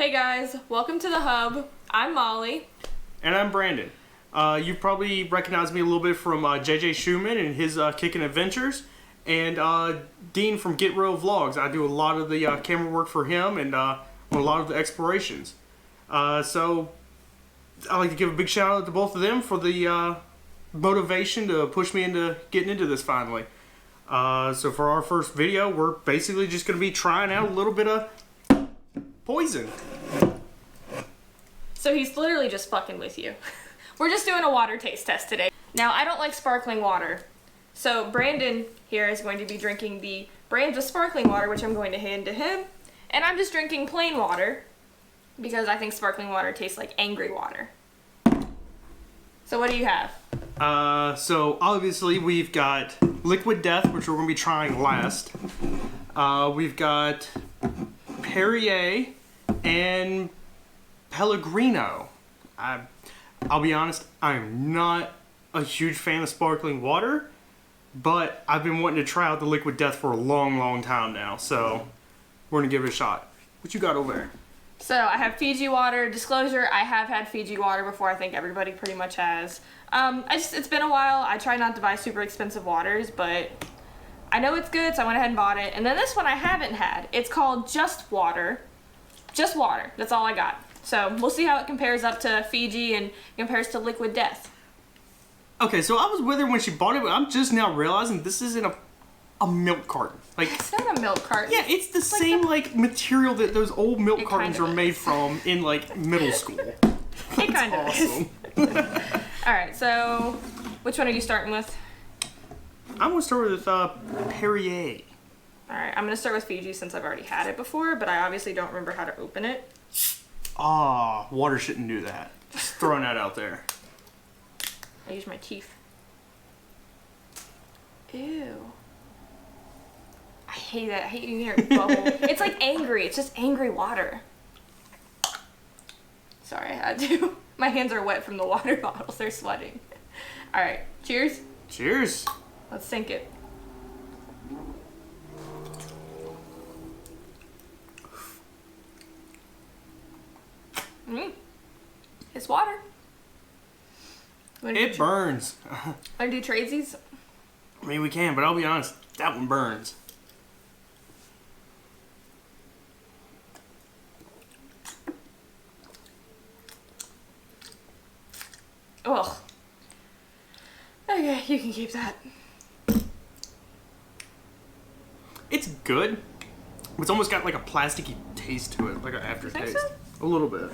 Hey guys, welcome to the Hub. I'm Molly. And I'm Brandon. You probably recognize me a little bit from JJ Schumann and his Kickin' Adventures, and Dean from Get Real Vlogs. I do a lot of the camera work for him and a lot of the explorations. So I'd like to give a big shout out to both of them for the motivation to push me into getting into this finally. So for our first video, we're basically just going to be trying out a little bit of poison. So he's literally just fucking with you. We're just doing a water taste test today. Now, I don't like sparkling water. So Brandon here is going to be drinking the brands of sparkling water, which I'm going to hand to him. And I'm just drinking plain water because I think sparkling water tastes like angry water. So what do you have? So obviously we've got Liquid Death, which we're going to be trying last. We've got Perrier and Pellegrino. I'll be honest, I'm not a huge fan of sparkling water, but I've been wanting to try out the Liquid Death for a long time now, so we're going to give it a shot. What you got over there? So I have Fiji water. Disclosure, I have had Fiji water before. I think everybody pretty much has. It's been a while. I try not to buy super expensive waters, but I know it's good, so I went ahead and bought it. And then this one I haven't had. It's called Just Water. Just water. That's all I got. So we'll see how it compares up to Fiji and compares to Liquid Death. Okay, so I was with her when she bought it, but I'm just now realizing this isn't a milk carton. Like, It's not a milk carton. yeah, it's the same material that those old milk cartons kind of were made is. from in like middle school. It kind of is. Awesome. Alright, so which one are you starting with? I'm gonna start with Perrier. Alright, I'm going to start with Fiji since I've already had it before, but I obviously don't remember how to open it. Water shouldn't do that. Just throwing that out there. I use my teeth. Ew. I hate that. I hate you hear it bubble. It's like angry. It's just angry water. Sorry, I had to. My hands are wet from the water bottles. They're sweating. Alright, cheers. Cheers. Let's sink it. It's water. It burns. Want to do tradesies? I mean, we can, but I'll be honest, that one burns. Ugh. Okay, you can keep that. It's good. It's almost got like a plasticky taste to it, like an aftertaste. so? A little bit.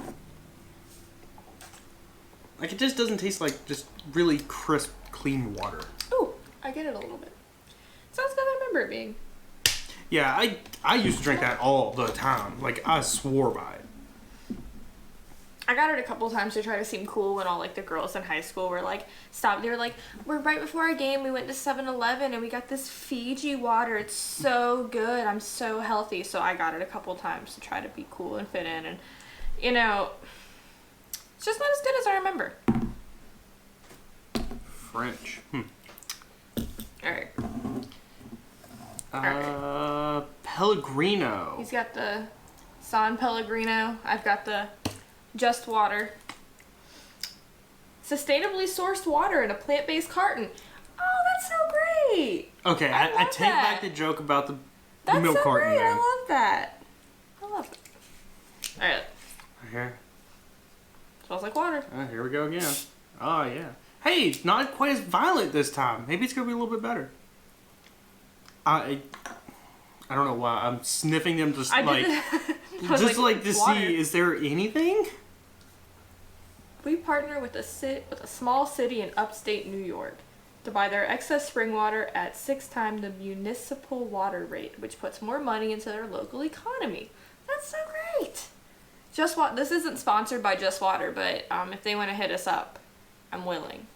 Like, it just doesn't taste like just really crisp, clean water. Ooh, I get it a little bit. Sounds good. I remember it being. Yeah, I used to drink that all the time. Like, I swore by it. I got it a couple times to try to seem cool when all like the girls in high school were like, stop. They were like, we're right before our game. We went to 7-Eleven and we got this Fiji water. It's so good. I'm so healthy. So I got it a couple times to try to be cool and fit in. And, you know, it's just not as good as I remember. French. All right. Pellegrino. He's got the San Pellegrino. I've got the Just Water. Sustainably sourced water in a plant-based carton. Oh, that's so great. Okay, I I love take that. back the joke about the That's milk so carton great. there. I love that. I love it. All right. Here. Smells like water. Here we go again. Oh, yeah. Hey, not quite as violent this time. Maybe it's going to be a little bit better. I don't know why. I'm sniffing them just I like... did I was just like to water. see, is there anything? We partner with a small city in upstate New York to buy their excess spring water at 6 times the municipal water rate, which puts more money into their local economy. That's so great. This isn't sponsored by Just Water, but if they want to hit us up, I'm willing.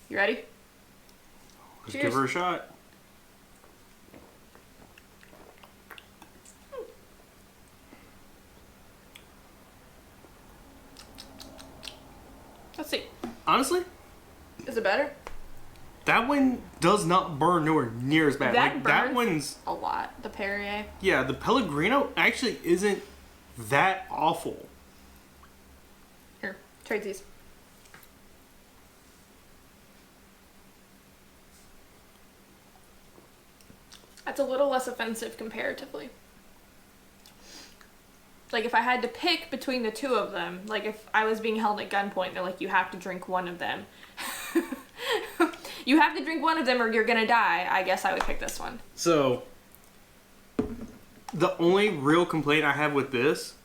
You ready? Let's Cheers. give her a shot. Let's see. Honestly, Is it better? that one does not burn nowhere near as bad. That Like, that burns one's... a lot. The Perrier. Yeah, the Pellegrino actually isn't that awful. Here, trade these. That's a little less offensive comparatively. Like, if I had to pick between the two of them, like, if I was being held at gunpoint, they're like, you have to drink one of them. You have to drink one of them or you're gonna die. I guess I would pick this one. So, the only real complaint I have with this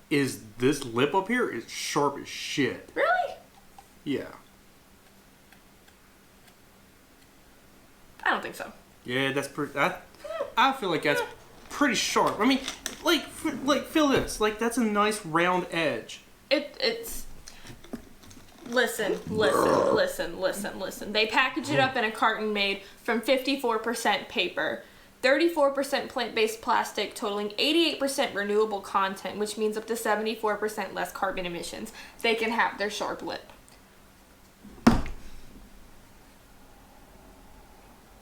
is this lip up here is sharp as shit. Really? Yeah. I don't think so. Yeah, that's pretty. I feel like that's pretty sharp. I mean, like feel this. Like, that's a nice round edge. It's. Listen. They package it up in a carton made from 54% paper, 34% plant-based plastic, totaling 88% renewable content, which means up to 74% less carbon emissions. They can have their sharp lip.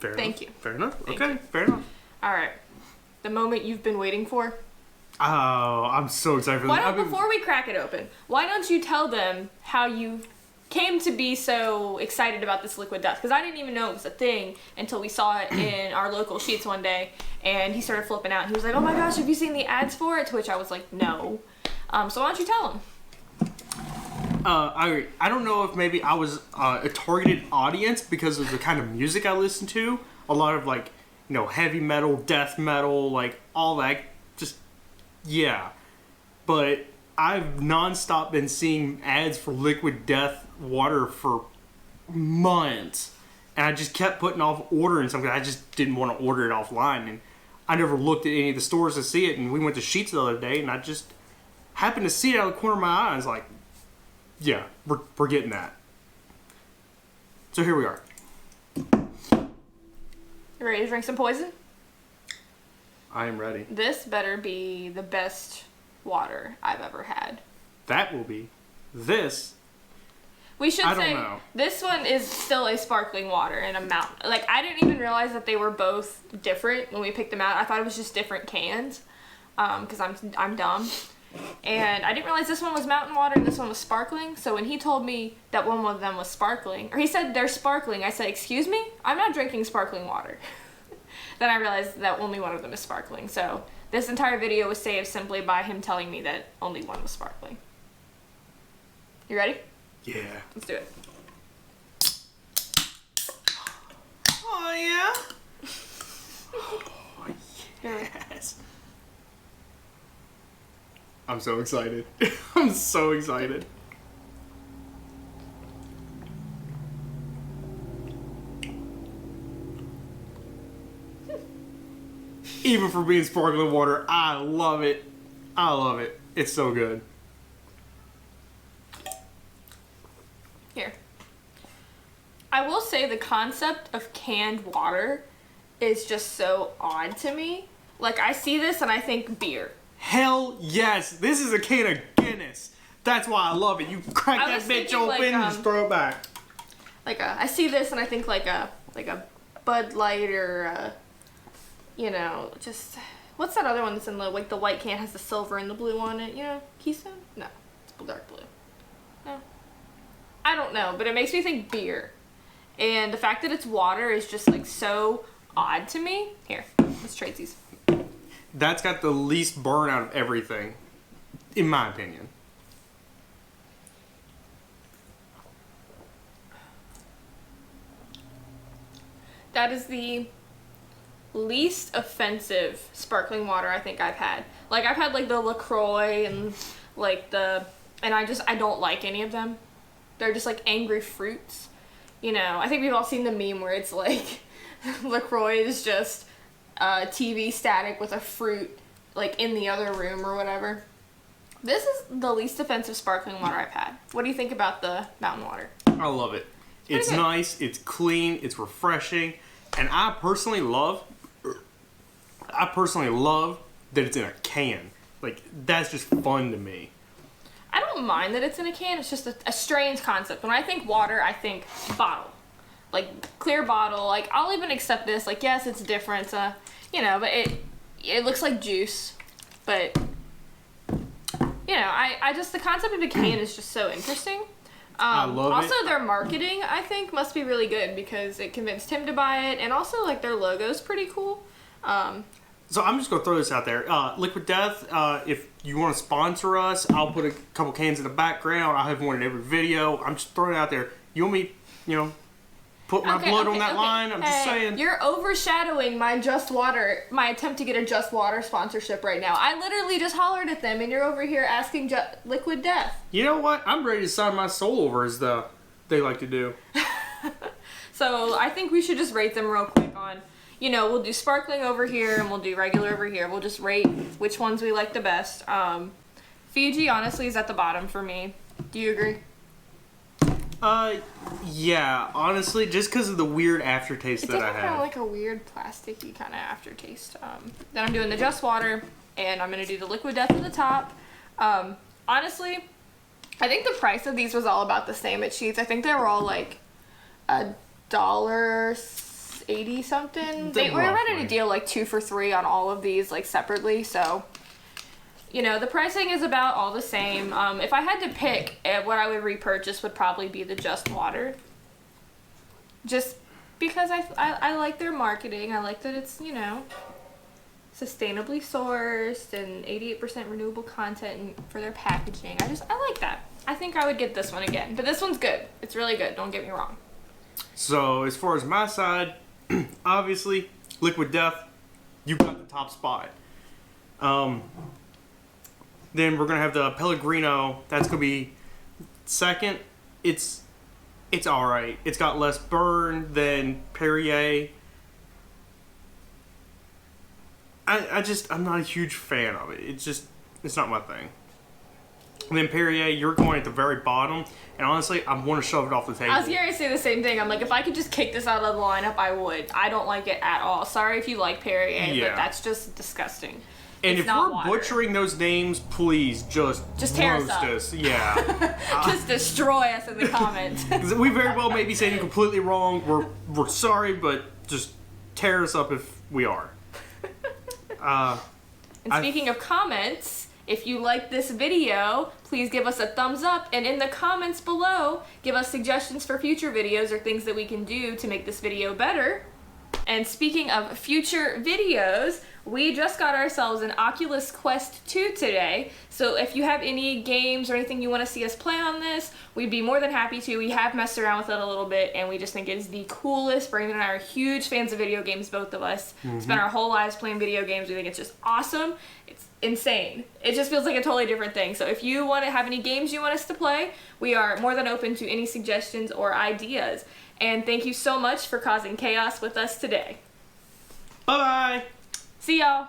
Thank you. Fair enough. Thank Okay, you. fair enough. All right. The moment you've been waiting for. Oh, I'm so excited for this. Before we crack it open, why don't you tell them how you came to be so excited about this liquid death? Because I didn't even know it was a thing until we saw it in our local Sheets one day, and he started flipping out. He was like, "Oh my gosh, have you seen the ads for it?" To which I was like, "No." So why don't you tell them? I don't know if maybe I was a targeted audience because of the kind of music I listen to. A lot of, like, you know, heavy metal, death metal, like all that. Just, yeah. But I've nonstop been seeing ads for liquid death water for months. And I just kept putting off ordering something. I just didn't want to order it offline. And I never looked at any of the stores to see it. And we went to Sheets the other day, and I just happened to see it out of the corner of my eye. I was like, yeah, we're getting that. So here we are. You ready to drink some poison? I am ready. This better be the best water I've ever had. That will be. This, We should I don't say know. this one is still a sparkling water in a mountain. Like, I didn't even realize that they were both different when we picked them out. I thought it was just different cans, because I'm dumb. And I didn't realize this one was mountain water and this one was sparkling. So when he told me that one of them was sparkling, or he said they're sparkling, I said, "Excuse me? I'm not drinking sparkling water." Then I realized that only one of them is sparkling. So this entire video was saved simply by him telling me that only one was sparkling. You ready? yeah. Let's do it. Oh, yeah? Oh, yes. I'm so excited. I'm so excited. Even for being sparkling water, I love it. I love it. It's so good. Here. I will say the concept of canned water is just so odd to me. Like, I see this and I think beer. Hell yes. This is a can of Guinness. That's why I love it. You crack I that was bitch thinking, open like, and just throw it back. I see this and I think like a Bud Light or you know, just what's that other one that's in the like the white can has the silver and the blue on it? You know, Keystone? No, it's dark blue. No, I don't know, but it makes me think beer, and the fact that it's water is just like so odd to me. Here, let's trade these. That's got the least burn out of everything, in my opinion. That is the least offensive sparkling water I think I've had. Like, I've had like the LaCroix and like and I don't like any of them. They're just like angry fruits. You know, I think we've all seen the meme where it's like LaCroix is just TV static with a fruit like in the other room or whatever. This is the least offensive sparkling water I've had. What do you think about the mountain water? I love it. It's good. nice, it's clean, it's refreshing, and I personally love that it's in a can. Like, that's just fun to me. I don't mind that it's in a can. It's just a strange concept. When I think water, I think bottle. Like, clear bottle. Like, I'll even accept this. Like, yes, it's different. You know, but it looks like juice. But you know, I just, the concept of a can is just so interesting. I love it. Also, their marketing, I think, must be really good because it convinced him to buy it, and also, like, their logo's pretty cool. So I'm just gonna throw this out there. Liquid Death, if you want to sponsor us, I'll put a couple cans in the background. I have one in every video. I'm just throwing it out there. You want me, put my blood on that line? I'm just saying. You're overshadowing my my attempt to get a Just Water sponsorship right now. I literally just hollered at them, and you're over here asking Liquid Death. You know what? I'm ready to sign my soul over, as they like to do. So I think we should just rate them real quick on, we'll do sparkling over here and we'll do regular over here. We'll just rate which ones we like the best. Fiji honestly is at the bottom for me. Do you agree? Yeah, honestly, just because of the weird aftertaste that I It's kind of have. like a weird plasticky kind of aftertaste. Then I'm doing the Just Water, and I'm gonna do the Liquid Death at the top. Honestly, I think the price of these was all about the same at Sheetz. I think they were all like $1.80 something. They were running a deal like 2 for $3 on all of these like separately, so the pricing is about all the same. If I had to pick, what I would repurchase would probably be the Just Water. Just because I like their marketing. I like that it's, sustainably sourced and 88% renewable content for their packaging. I like that. I think I would get this one again. But this one's good. It's really good. Don't get me wrong. So, as far as my side, obviously, Liquid Death, you got the top spot. Then we're going to have the Pellegrino. That's going to be second. It's alright. It's got less burn than Perrier. I'm not a huge fan of it. It's not my thing. And then Perrier, you're going at the very bottom. And honestly, I want to shove it off the table. I was going to say the same thing. I'm like, if I could just kick this out of the lineup, I would. I don't like it at all. Sorry if you like Perrier, but that's just disgusting. And if we're butchering those names, please just tear roast us up. Yeah. Just destroy us in the comments. We very well may be saying completely wrong. We're sorry, but just tear us up if we are. And speaking of comments, if you like this video, please give us a thumbs up, and in the comments below, give us suggestions for future videos or things that we can do to make this video better. And speaking of future videos, we just got ourselves an Oculus Quest 2 today, so if you have any games or anything you want to see us play on this, we'd be more than happy to. We have messed around with it a little bit, and we just think it's the coolest. Brandon and I are huge fans of video games, both of us. Spent our whole lives playing video games. We think it's just awesome. It's insane. It just feels like a totally different thing. So if you want to have any games you want us to play, we are more than open to any suggestions or ideas. And thank you so much for causing chaos with us today. Bye-bye. See y'all.